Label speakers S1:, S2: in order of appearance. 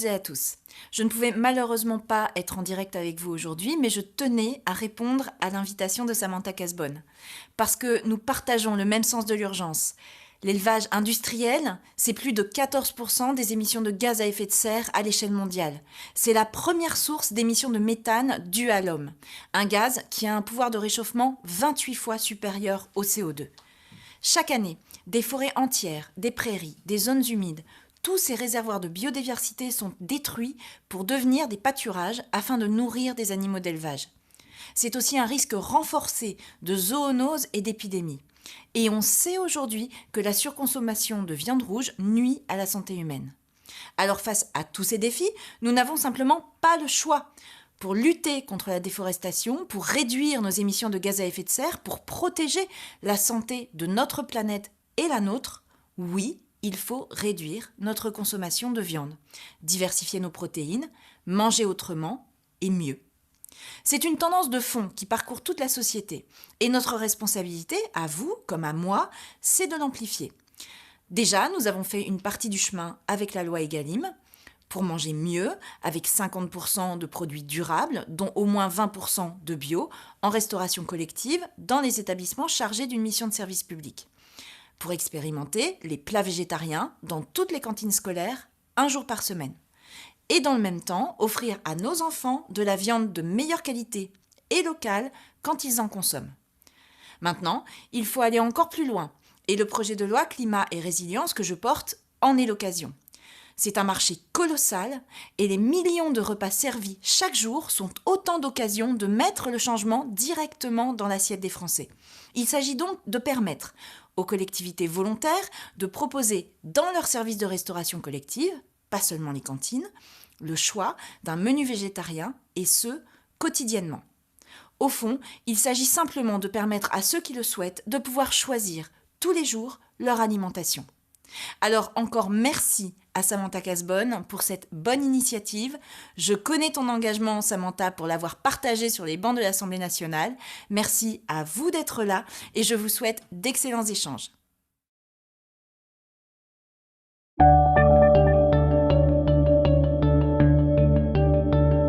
S1: et à tous. Je ne pouvais malheureusement pas être en direct avec vous aujourd'hui, mais je tenais à répondre à l'invitation de Samantha Casbonne. Parce que nous partageons le même sens de l'urgence. L'élevage industriel, c'est plus de 14% des émissions de gaz à effet de serre à l'échelle mondiale. C'est la première source d'émissions de méthane due à l'homme. Un gaz qui a un pouvoir de réchauffement 28 fois supérieur au CO2. Chaque année, des forêts entières, des prairies, des zones humides, tous ces réservoirs de biodiversité sont détruits pour devenir des pâturages afin de nourrir des animaux d'élevage. C'est aussi un risque renforcé de zoonoses et d'épidémies. Et on sait aujourd'hui que la surconsommation de viande rouge nuit à la santé humaine. Alors face à tous ces défis, nous n'avons simplement pas le choix. Pour lutter contre la déforestation, pour réduire nos émissions de gaz à effet de serre, pour protéger la santé de notre planète et la nôtre, oui, il faut réduire notre consommation de viande, diversifier nos protéines, manger autrement et mieux. C'est une tendance de fond qui parcourt toute la société et notre responsabilité, à vous comme à moi, c'est de l'amplifier. Déjà, nous avons fait une partie du chemin avec la loi Egalim pour manger mieux, avec 50% de produits durables, dont au moins 20% de bio, en restauration collective, dans les établissements chargés d'une mission de service public. Pour expérimenter les plats végétariens dans toutes les cantines scolaires, un jour par semaine. Et dans le même temps, offrir à nos enfants de la viande de meilleure qualité et locale quand ils en consomment. Maintenant, il faut aller encore plus loin. Et le projet de loi Climat et Résilience que je porte en est l'occasion. C'est un marché colossal et les millions de repas servis chaque jour sont autant d'occasions de mettre le changement directement dans l'assiette des Français. Il s'agit donc de permettre aux collectivités volontaires de proposer dans leurs services de restauration collective, pas seulement les cantines, le choix d'un menu végétarien et ce, quotidiennement. Au fond, il s'agit simplement de permettre à ceux qui le souhaitent de pouvoir choisir tous les jours leur alimentation. Alors encore merci à Samantha Casbonne pour cette bonne initiative. Je connais ton engagement, Samantha, pour l'avoir partagé sur les bancs de l'Assemblée nationale. Merci à vous d'être là et je vous souhaite d'excellents échanges.